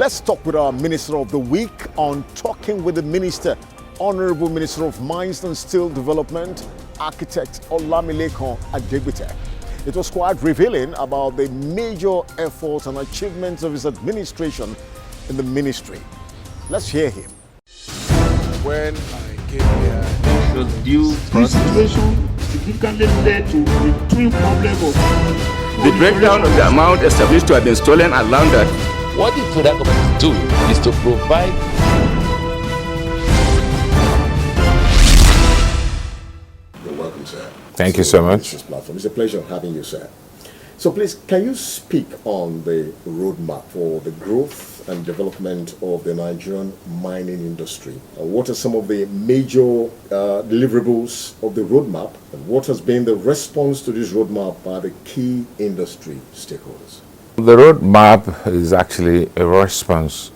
Let's talk with our Minister of the Week on Talking with the Minister, Honorable Minister of Mines and Steel Development, Architect Olamilekan Adegbite. It was quite revealing about the major efforts and achievements of his administration in the ministry. Let's hear him. When I came here, this situation significantly led to the twin problem of the breakdown of the amount established to have been stolen and laundered. What the federal government is doing is to provide. You're welcome, sir. Thank you so much. This platform. It's a pleasure having you, sir. So please, can you speak on the roadmap for the growth and development of the Nigerian mining industry? What are some of the major deliverables of the roadmap, and what has been the response to this roadmap by the key industry stakeholders? The roadmap is actually a response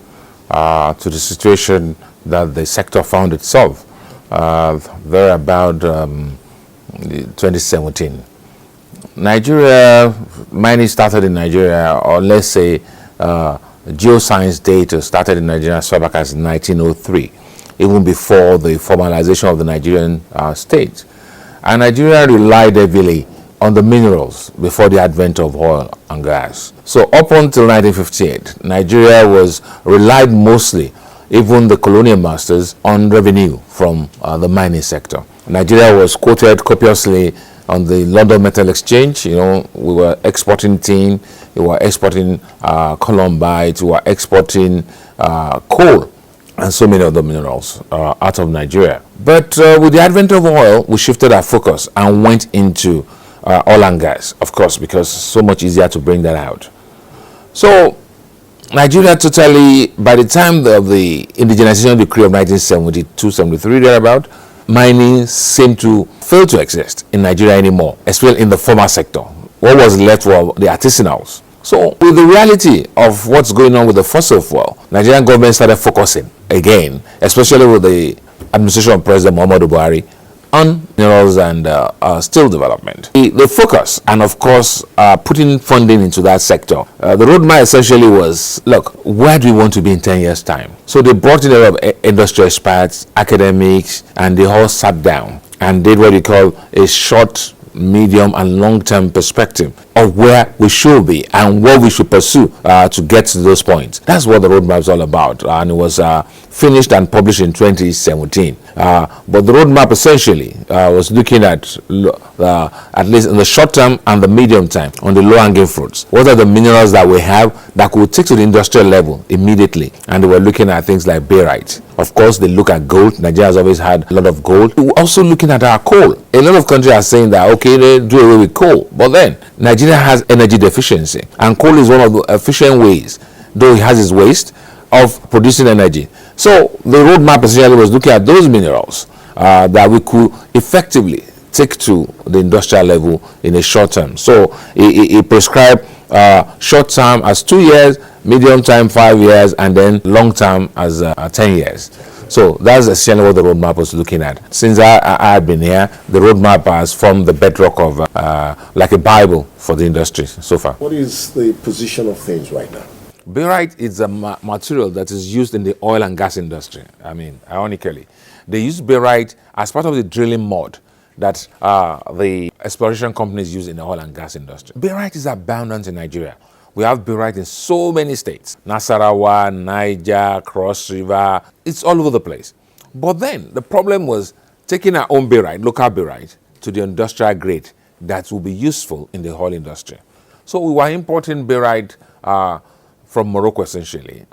to the situation that the sector found itself there about 2017. Mining started in Nigeria, or let's say geoscience data started in Nigeria as far back as 1903, even before the formalization of the Nigerian state. And Nigeria relied heavily on the minerals before the advent of oil and gas. So up until 1958, Nigeria relied mostly, even the colonial masters, on revenue from the mining sector. Nigeria was quoted copiously on the London Metal Exchange. You know, we were exporting tin, we were exporting columbite, we were exporting coal, and so many other minerals out of Nigeria. But with the advent of oil, we shifted our focus and went into oil and gas, of course, because it's so much easier to bring that out. So Nigeria totally, by the time of the indigenization decree of 1972-73, thereabout, mining seemed to fail to exist in Nigeria anymore, especially in the formal sector. What was left were the artisanals. So with the reality of what's going on with the fossil fuel, Nigerian government started focusing again, especially with the administration of President Muhammadu Buhari, on minerals and steel development. The focus, and of course putting funding into that sector, the roadmap essentially was, look, where do we want to be in 10 years' time? So they brought in a lot of industry experts, academics, and they all sat down and did what we call a short, medium, and long-term perspective of where we should be and what we should pursue to get to those points. That's what the roadmap is all about, and it was finished and published in 2017. But the roadmap essentially was looking at least in the short term and the medium time on the low-hanging fruits. What are the minerals that we have that could take to the industrial level immediately? And they were looking at things like barite. Of course, they look at gold. Nigeria has always had a lot of gold. We're also looking at our coal. A lot of countries are saying that, okay, they do away with coal. But then, Nigeria has energy deficiency. And coal is one of the efficient ways, though it has its waste, of producing energy. So the roadmap essentially was looking at those minerals that we could effectively take to the industrial level in a short term. So it prescribed short term as 2 years, medium term 5 years, and then long term as 10 years. So that's essentially what the roadmap was looking at. Since I had been here, the roadmap has formed the bedrock of like a Bible for the industry so far. What is the position of things right now? Barite is a material that is used in the oil and gas industry. I mean, ironically, they use barite as part of the drilling mud that the exploration companies use in the oil and gas industry. Barite is abundant in Nigeria. We have barite in so many states. Nasarawa, Niger, Cross River, it's all over the place. But then the problem was taking our own barite, local barite, to the industrial grade that will be useful in the oil industry. So we were importing barite from Morocco essentially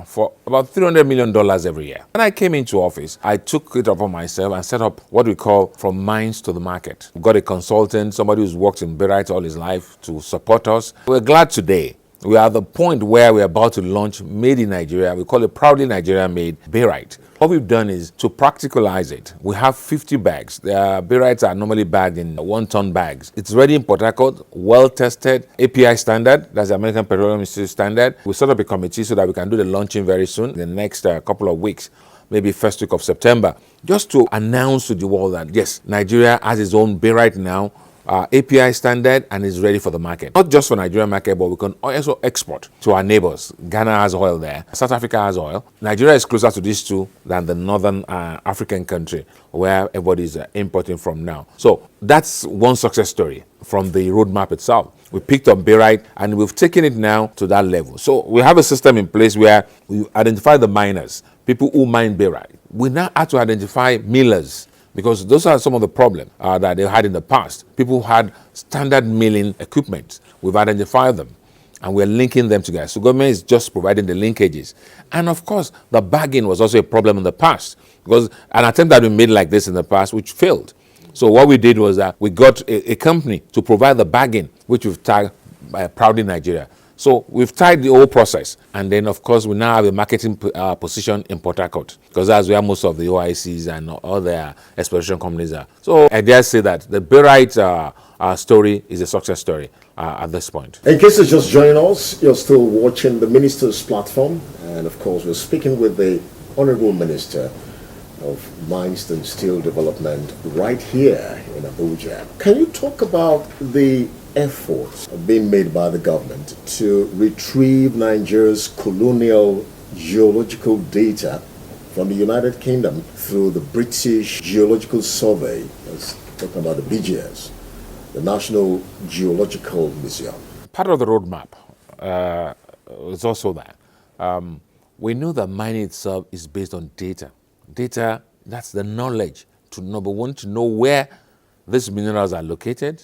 for about $300 million every year. When I came into office, I took it upon myself and set up what we call from mines to the market. We got a consultant, somebody who's worked in barite all his life to support us. We're glad today we are at the point where we're about to launch Made in Nigeria. We call it Proudly Nigeria Made Barite. What we've done is to practicalize it. We have 50 bags. The barites are normally bagged in 1-ton bags. It's ready in Port Harcourt, well tested, API standard, that's the American Petroleum Institute standard. We set up a committee so that we can do the launching very soon, in the next couple of weeks, maybe first week of September, just to announce to the world that yes, Nigeria has its own barite now, API standard and is ready for the market. Not just for Nigerian market, but we can also export to our neighbors. Ghana has oil there. South Africa has oil. Nigeria is closer to these two than the northern African country where everybody is importing from now. So that's one success story from the roadmap itself. We picked up barite and we've taken it now to that level. So we have a system in place where we identify the miners, people who mine barite. We now have to identify millers, because those are some of the problems that they had in the past. People had standard milling equipment. We've identified them and we're linking them together. So government is just providing the linkages. And of course, the bagging was also a problem in the past, because an attempt had been made like this in the past, which failed. So what we did was that we got a company to provide the bagging, which we've tagged Proudly Nigeria. So we've tied the whole process, and then of course we now have a marketing position in Port Harcourt, because that's where most of the OICs and all their exploration companies are. So I dare say that the barite story is a success story at this point. In case you're just joining us, you're still watching the Minister's Platform, and of course we're speaking with the Honorable Minister of Mines and Steel Development right here in Abuja. Can you talk about the efforts being made by the government to retrieve Nigeria's colonial geological data from the United Kingdom through the British Geological Survey? That's talking about the BGS, the National Geological Museum. Part of the roadmap is also that we know that mining itself is based on data. Data, that's the knowledge to, number one, to know where these minerals are located,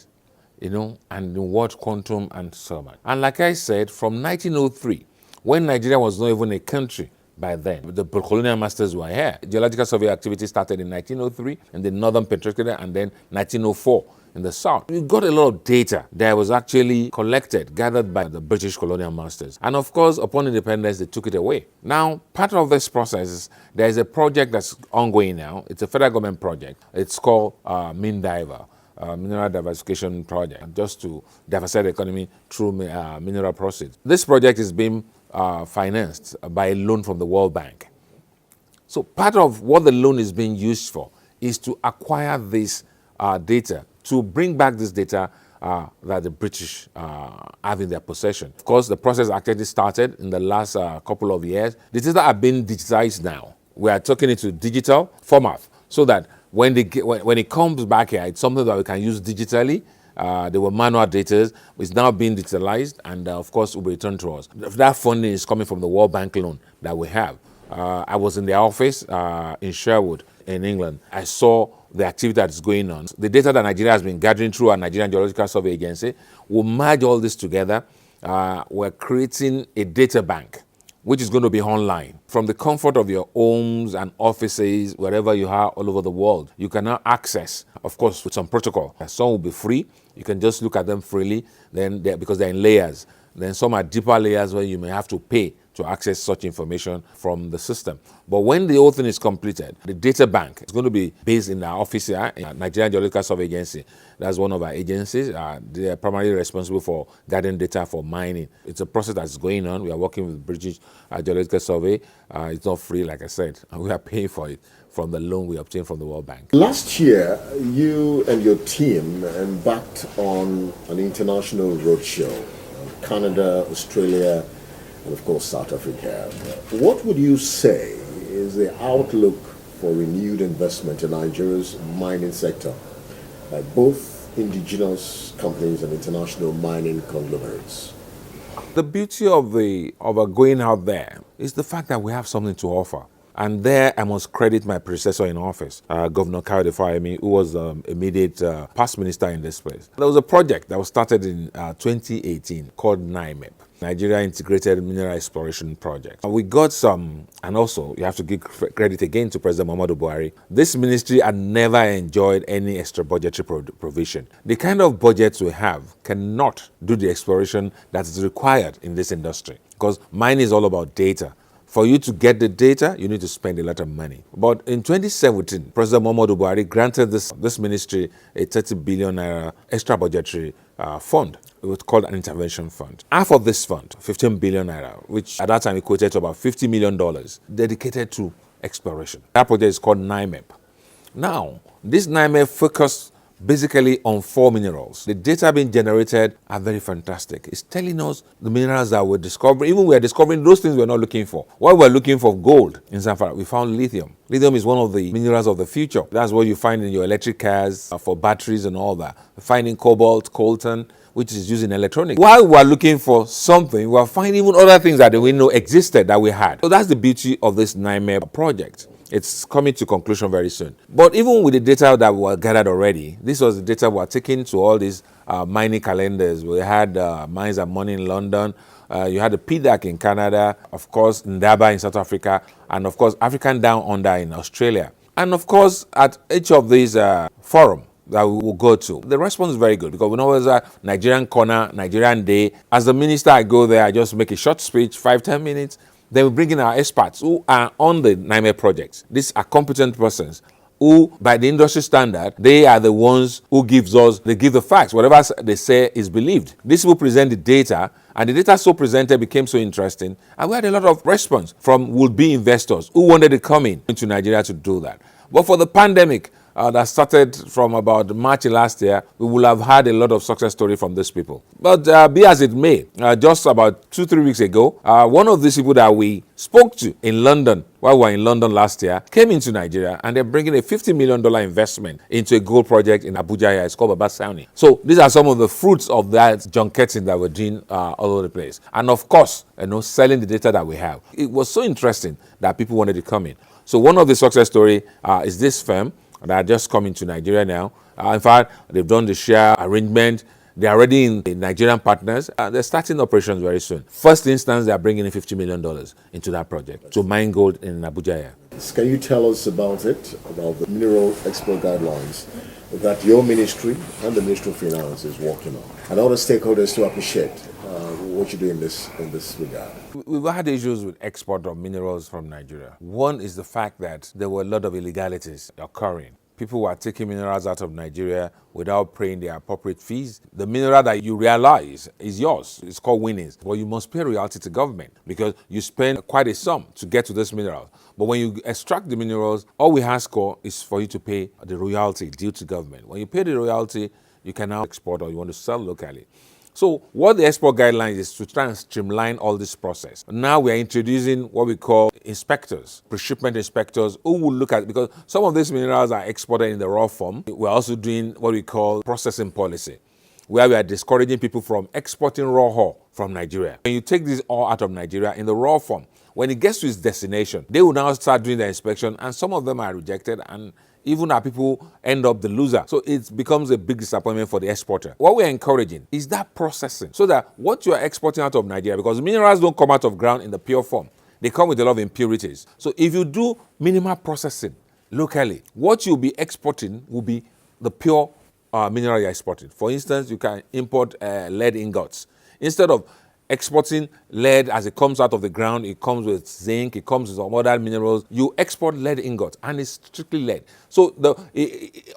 and in what quantum and so on. And like I said, from 1903, when Nigeria was not even a country by then, the colonial masters were here. Geological survey activity started in 1903 in the northern Peninsular, and then 1904 in the south. We got a lot of data that was actually collected, gathered by the British colonial masters. And of course, upon independence, they took it away. Now, part of this process is there is a project that's ongoing now. It's a federal government project. It's called MinDiver. Mineral diversification project, just to diversify the economy through mineral proceeds. This project is being financed by a loan from the World Bank. So part of what the loan is being used for is to acquire this data, to bring back this data that the British have in their possession. Of course, the process actually started in the last couple of years. The data are being digitized now. We are taking it to digital format so that when it comes back here, it's something that we can use digitally. There were manual data, it's now being digitalized, and of course will be returned to us. That funding is coming from the World Bank loan that we have. I was in their office in Sherwood in England. I saw the activity that is going on. The data that Nigeria has been gathering through our Nigerian Geological Survey Agency, will merge all this together. We're creating a data bank, which is going to be online. From the comfort of your homes and offices, wherever you are all over the world, you can now access, of course, with some protocol. Some will be free. You can just look at them freely, because they're in layers. Then some are deeper layers where you may have to pay to access such information from the system. But when the whole thing is completed, the data bank is going to be based in our office here, in Nigerian Geological Survey Agency. That's one of our agencies. They are primarily responsible for gathering data for mining. It's a process that's going on. We are working with British Geological Survey. It's not free, like I said, and we are paying for it from the loan we obtained from the World Bank. Last year, you and your team embarked on an international roadshow, Canada, Australia, and of course South Africa. What would you say is the outlook for renewed investment in Nigeria's mining sector by both indigenous companies and international mining conglomerates? The beauty of going out there is the fact that we have something to offer. And there I must credit my predecessor in office, Governor Kayode Fayemi, who was immediate past minister in this place. There was a project that was started in 2018 called NIMEP, Nigeria Integrated Mineral Exploration Project. We got some, and also you have to give credit again to President Muhammadu Buhari. This ministry had never enjoyed any extra budgetary provision. The kind of budgets we have cannot do the exploration that is required in this industry, because mining is all about data. For you to get the data, you need to spend a lot of money. But in 2017, President Muhammadu Buhari granted this ministry a 30 billion naira extra budgetary fund. It was called an intervention fund. Half of this fund, 15 billion naira, which at that time equated to about $50 million, dedicated to exploration. That project is called NIMEP. Now, this NIMEP focused basically on 4 minerals. The data being generated are very fantastic. It's telling us the minerals that we're discovering. Even we're discovering those things we're not looking for. While we're looking for gold in Zamfara, we found lithium. Lithium is one of the minerals of the future. That's what you find in your electric cars for batteries and all that. Finding cobalt, coltan, which is used in electronics. While we're looking for something, we're finding even other things that we know existed that we had. So that's the beauty of this NIMEP project. It's coming to conclusion very soon. But even with the data that were gathered already, this was the data we were taking to all these mining calendars. We had Mines and Money in London. You had the PDAC in Canada, of course, Ndaba in South Africa, and of course, African Down Under in Australia. And of course, at each of these forums that we will go to, the response is very good because we know there's a Nigerian corner, Nigerian day. As the minister, I go there, I just make a short speech, 5-10 minutes. Then we bring in our experts who are on the NIMEP projects. These are competent persons who, by the industry standard, they are the ones who give the facts. Whatever they say is believed. This will present the data, and the data so presented became so interesting. And we had a lot of response from would-be investors who wanted to come into Nigeria to do that. But for the pandemic, that started from about March last year, we will have had a lot of success story from these people. But be as it may, just about 2-3 weeks ago, one of these people that we spoke to in London, while we were in London last year, came into Nigeria and they're bringing a $50 million investment into a gold project in Abuja here. It's called Baba Sauni. So these are some of the fruits of that junketing that we're doing all over the place. And of course, selling the data that we have. It was so interesting that people wanted to come in. So one of the success story is this firm that are just coming to Nigeria now. In fact, they've done the share arrangement. They're already in the Nigerian partners. They're starting operations very soon. First instance, they're bringing in $50 million into that project to mine gold in Abuja here. Can you tell us about it, about the mineral export guidelines that your ministry and the Ministry of Finance is working on, and all the stakeholders to appreciate what you do in this regard? We've had issues with export of minerals from Nigeria. One is the fact that there were a lot of illegalities occurring. People were taking minerals out of Nigeria without paying their appropriate fees. The mineral that you realize is yours. It's called winnings. But you must pay royalty to government because you spend quite a sum to get to this mineral. But when you extract the minerals, all we ask for is for you to pay the royalty due to government. When you pay the royalty, you can now export or you want to sell locally. So what the export guidelines is to try and streamline all this process. Now we are introducing what we call inspectors, pre-shipment inspectors, who will look at, because some of these minerals are exported in the raw form. We're also doing what we call processing policy, where we are discouraging people from exporting raw ore from Nigeria. When you take this ore out of Nigeria in the raw form, when it gets to its destination, they will now start doing the inspection, and some of them are rejected, and even our people end up the loser. So it becomes a big disappointment for the exporter. What we're encouraging is that processing, so that what you are exporting out of Nigeria, because minerals don't come out of ground in the pure form, they come with a lot of impurities. So if you do minimal processing locally, what you'll be exporting will be the pure mineral you're exporting. For instance, you can import lead ingots. Instead of exporting lead as it comes out of the ground, it comes with zinc, it comes with some other minerals. You export lead ingots, and it's strictly lead. So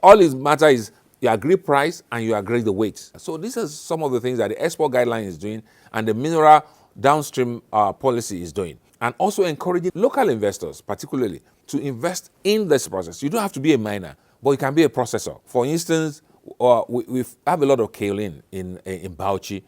all it matters is you agree price and you agree the weight. So these are some of the things that the export guideline is doing and the mineral downstream policy is doing. And also encouraging local investors, particularly, to invest in this process. You don't have to be a miner, but you can be a processor. For instance, we have a lot of kaolin in Bauchi,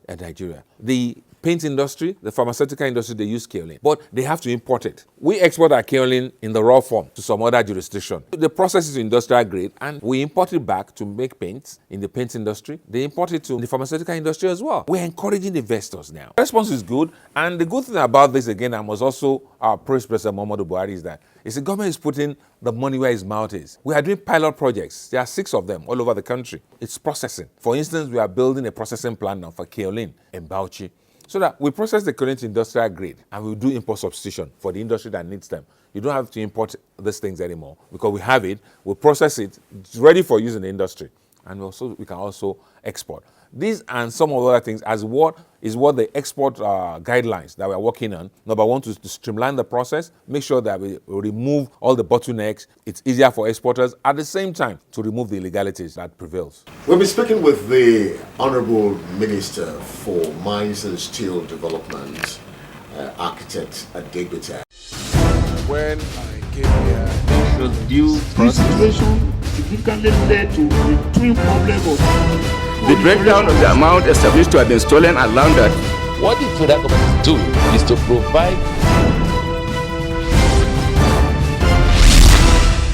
Nigeria. The paint industry, the pharmaceutical industry, they use kaolin, but they have to import it. We export our kaolin in the raw form to some other jurisdiction. The process is industrial grade, and we import it back to make paints in the paint industry. They import it to the pharmaceutical industry as well. We're encouraging investors now. The response is good, and the good thing about this, again, I must also praise President Muhammadu Buhari, is that the government is putting the money where his mouth is. We are doing pilot projects. There are 6 of them all over the country. It's processing. For instance, we are building a processing plant now for kaolin in Bauchi, so that we process the kaolin to industrial grade, and we do import substitution for the industry that needs them. You don't have to import these things anymore because we have it, we process it, it's ready for use in the industry, and we can also export. These and some of the other things as what the export guidelines that we're working on. Number one, to streamline the process, make sure that we remove all the bottlenecks. It's easier for exporters. At the same time, to remove the illegalities that prevails. We'll be speaking with the Honorable Minister for Mines and Steel Development, Architect Adegbite. When I came here, This situation significantly led to the twin problem of The breakdown of the amount established to have been stolen and laundered What the federal government is doing is to provide